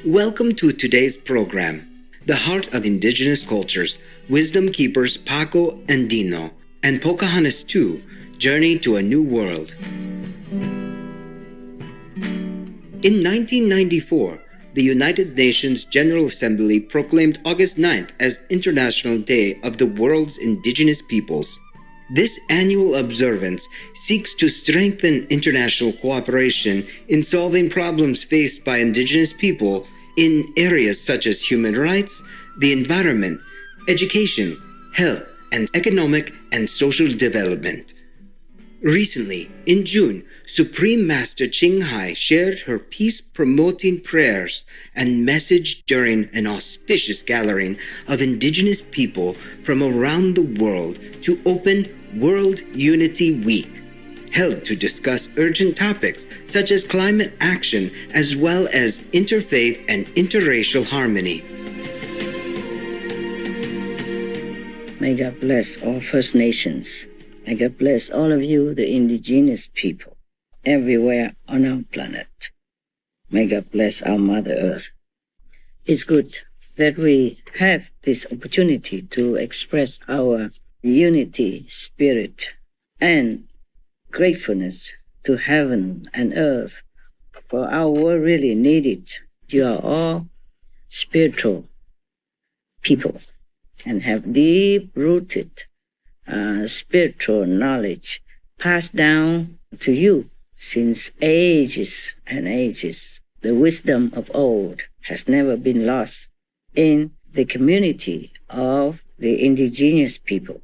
Welcome to today's program, The Heart of Indigenous Cultures, Wisdomkeepers Paqo, Andino, and Pocahontas2, Journey to a New World. In 1994, the United Nations General Assembly proclaimed August 9th as International Day of the World's Indigenous Peoples. This annual observance seeks to strengthen international cooperation in solving problems faced by Indigenous people in areas such as human rights, the environment, education, health, and economic and social development. Recently, in June, Supreme Master Ching Hai shared her peace-promoting prayers and message during an auspicious gathering of Indigenous people from around the world to open World Unity Week, held to discuss urgent topics such as climate action as well as interfaith and interracial harmony. May God bless all First Nations. May God bless all of you, the indigenous people, everywhere on our planet. May God bless our Mother Earth. It's good that we have this opportunity to express our unity, spirit, and gratefulness to heaven and earth, for our world really need it. You are all spiritual people and have deep-rooted spiritual knowledge passed down to you since ages and ages. The wisdom of old has never been lost in the community of the indigenous people.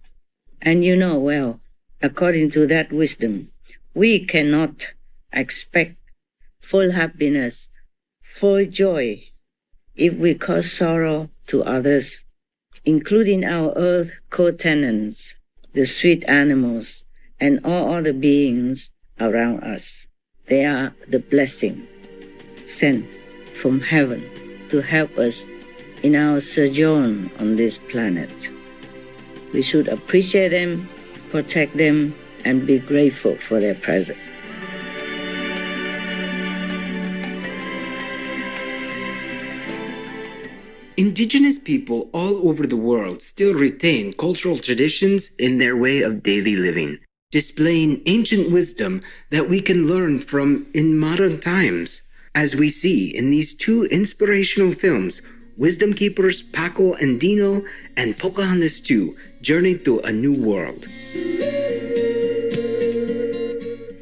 And you know well, according to that wisdom, we cannot expect full happiness, full joy, if we cause sorrow to others, including our earth co-tenants, the sweet animals, and all other beings around us. They are the blessing sent from heaven to help us in our sojourn on this planet. We should appreciate them, protect them, and be grateful for their presence. Indigenous people all over the world still retain cultural traditions in their way of daily living, displaying ancient wisdom that we can learn from in modern times, as we see in these two inspirational films, Wisdomkeepers Paqo, Andino, and Pocahontas2, Journey to a New World.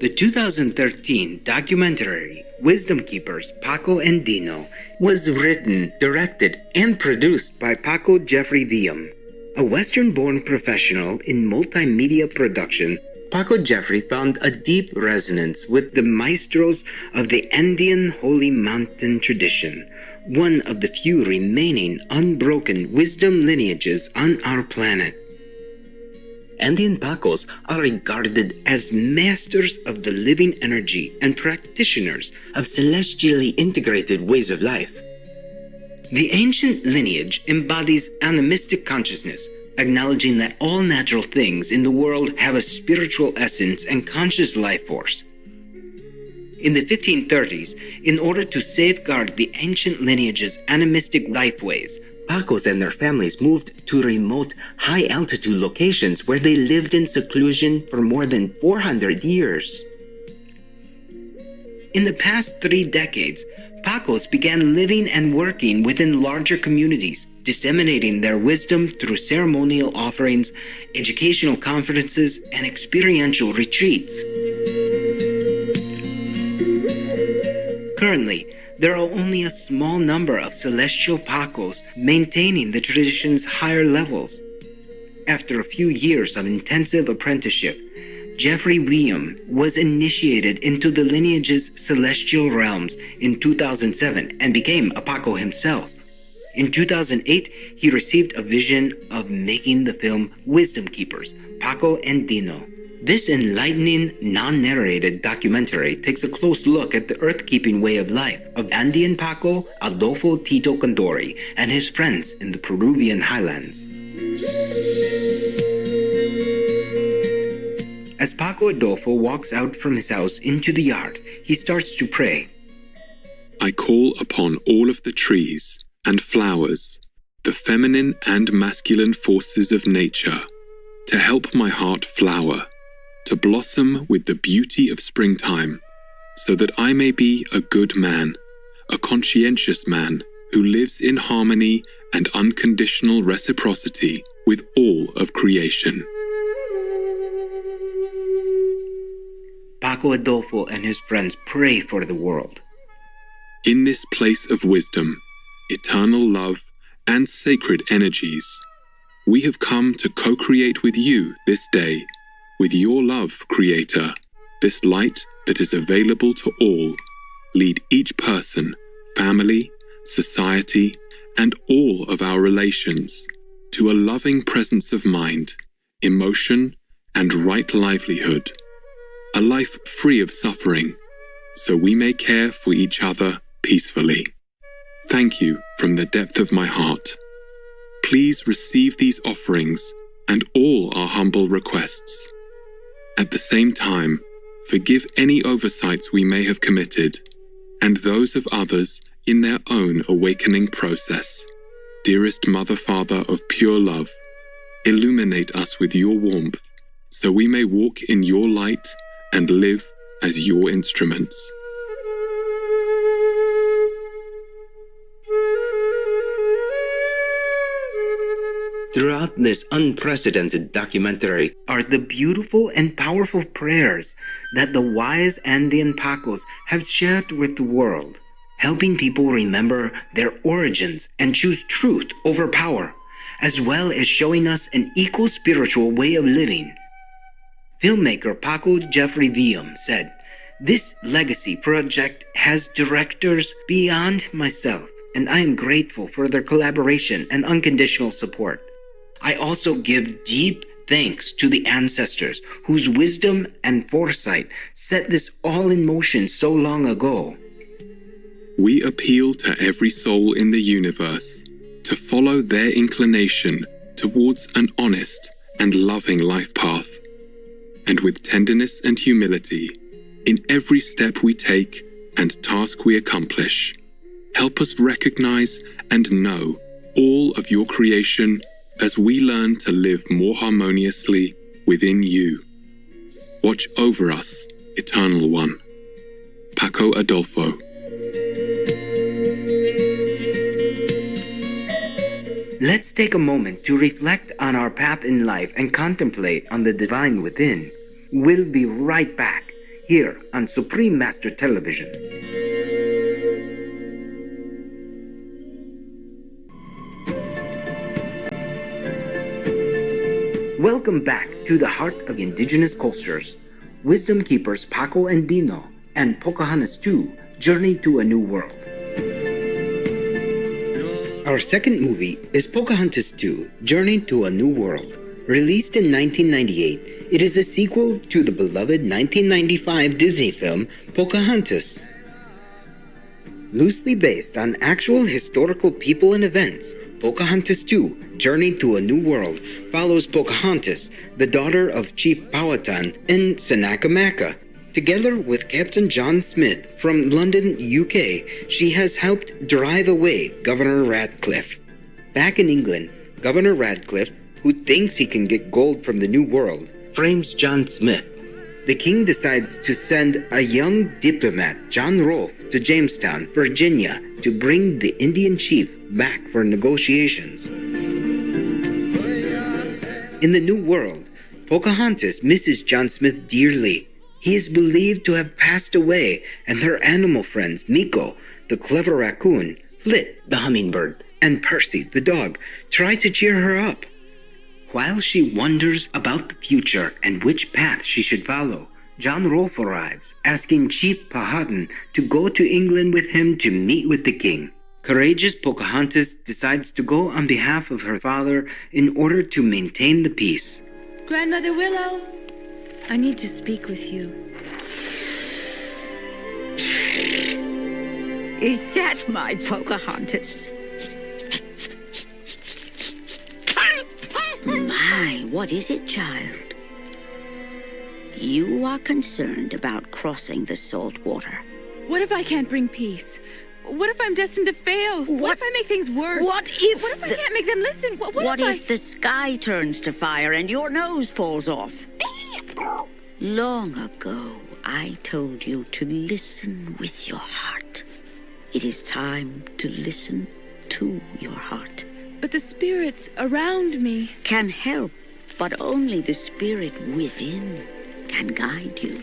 The 2013 documentary Wisdomkeepers Paqo and Andino was written, directed, and produced by Paqo Jeffrey Viam. A Western-born professional in multimedia production, Paqo Jeffrey found a deep resonance with the maestros of the Andean Holy Mountain tradition, one of the few remaining unbroken wisdom lineages on our planet. Andean Paqos are regarded as masters of the living energy and practitioners of celestially integrated ways of life. The ancient lineage embodies animistic consciousness, acknowledging that all natural things in the world have a spiritual essence and conscious life force. In the 1530s, in order to safeguard the ancient lineage's animistic lifeways, Paqos and their families moved to remote, high-altitude locations where they lived in seclusion for more than 400 years. In the past 3 decades, Paqos began living and working within larger communities, disseminating their wisdom through ceremonial offerings, educational conferences, and experiential retreats. Currently, there are only a small number of celestial Paqos maintaining the tradition's higher levels. After a few years of intensive apprenticeship, Jeffrey William was initiated into the lineage's celestial realms in 2007 and became a Paqo himself. In 2008, he received a vision of making the film Wisdomkeepers, Paqo and Andino. This enlightening, non-narrated documentary takes a close look at the earth-keeping way of life of Andean Paqo Adolfo Tito Condori and his friends in the Peruvian highlands. As Paqo Adolfo walks out from his house into the yard, he starts to pray. I call upon all of the trees and flowers, the feminine and masculine forces of nature, to help my heart flower, to blossom with the beauty of springtime, so that I may be a good man, a conscientious man who lives in harmony and unconditional reciprocity with all of creation. Paqo Adolfo and his friends pray for the world. In this place of wisdom, eternal love, and sacred energies, we have come to co-create with you this day, with your love, Creator, this light that is available to all. Lead each person, family, society, and all of our relations to a loving presence of mind, emotion, and right livelihood, a life free of suffering, so we may care for each other peacefully. Thank you from the depth of my heart. Please receive these offerings and all our humble requests. At the same time, forgive any oversights we may have committed, and those of others in their own awakening process. Dearest Mother, Father of pure love, illuminate us with your warmth, so we may walk in your light and live as your instruments. Throughout this unprecedented documentary are the beautiful and powerful prayers that the wise Andean Paqos have shared with the world, helping people remember their origins and choose truth over power, as well as showing us an eco-spiritual way of living. Filmmaker Paqo Jeffrey Diem said, "This legacy project has directors beyond myself, and I am grateful for their collaboration and unconditional support. I also give deep thanks to the ancestors whose wisdom and foresight set this all in motion so long ago." We appeal to every soul in the universe to follow their inclination towards an honest and loving life path. And with tenderness and humility, in every step we take and task we accomplish, help us recognize and know all of your creation as we learn to live more harmoniously within you. Watch over us, Eternal One. Paqo Adolfo. Let's take a moment to reflect on our path in life and contemplate on the divine within. We'll be right back here on Supreme Master Television. Welcome back to the heart of indigenous cultures. Wisdomkeepers Paqo and Andino and Pocahontas2 journey to a new world. Our second movie is Pocahontas2 Journey to a New World. Released in 1998, it is a sequel to the beloved 1995 Disney film Pocahontas. Loosely based on actual historical people and events, Pocahontas2 Journey to a New World follows Pocahontas, the daughter of Chief Powhatan in Sanakamaca. Together with Captain John Smith from London, UK, she has helped drive away Governor Radcliffe. Back in England, Governor Radcliffe, who thinks he can get gold from the New World, frames John Smith. The king decides to send a young diplomat, John Rolfe, to Jamestown, Virginia, to bring the Indian chief back for negotiations. In the New World, Pocahontas misses John Smith dearly. He is believed to have passed away, and her animal friends, Miko, the clever raccoon, Flit, the hummingbird, and Percy, the dog, try to cheer her up. While she wonders about the future and which path she should follow, John Rolfe arrives, asking Chief Powhatan to go to England with him to meet with the king. Courageous Pocahontas decides to go on behalf of her father in order to maintain the peace. Grandmother Willow, I need to speak with you. Is that my Pocahontas? My, what is it, child? You are concerned about crossing the salt water. What if I can't bring peace? What if I'm destined to fail? What if I make things worse? What if I can't make them listen? What if the sky turns to fire and your nose falls off? Long ago, I told you to listen with your heart. It is time to listen to your heart. But the spirits around me Can help, but only the spirit within can guide you.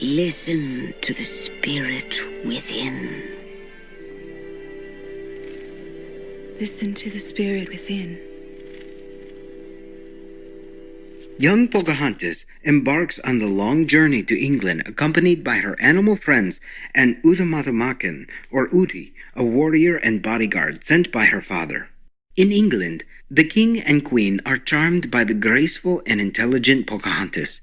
Listen to the spirit within. listen to the spirit within. Young Pocahontas embarks on the long journey to England accompanied by her animal friends and Utamatomakan, or Uti, a warrior and bodyguard sent by her father. In England, the king and queen are charmed by the graceful and intelligent Pocahontas.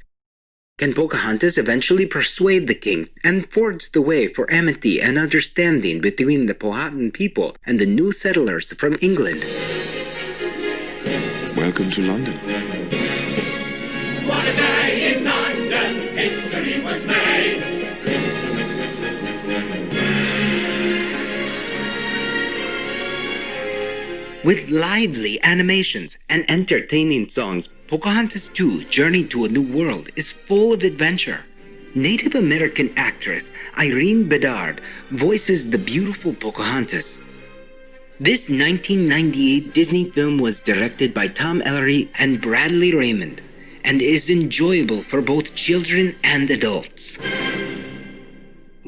Can Pocahontas eventually persuade the king and forge the way for amity and understanding between the Powhatan people and the new settlers from England? Welcome to London. What a day in London, history was made. With lively animations and entertaining songs, Pocahontas2 Journey to a New World is full of adventure. Native American actress Irene Bedard voices the beautiful Pocahontas. This 1998 Disney film was directed by Tom Ellery and Bradley Raymond and is enjoyable for both children and adults.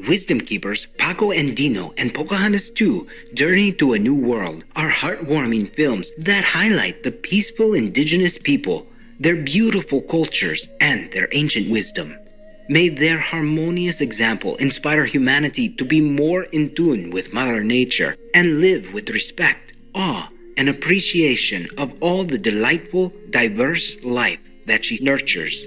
Wisdomkeepers, Paqo, Andino, and Pocahontas2 Journey to a New World are heartwarming films that highlight the peaceful indigenous people, their beautiful cultures, and their ancient wisdom. May their harmonious example inspire humanity to be more in tune with Mother Nature and live with respect, awe, and appreciation of all the delightful, diverse life that she nurtures.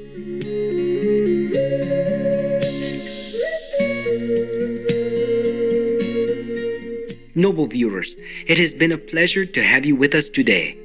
Noble viewers, it has been a pleasure to have you with us today.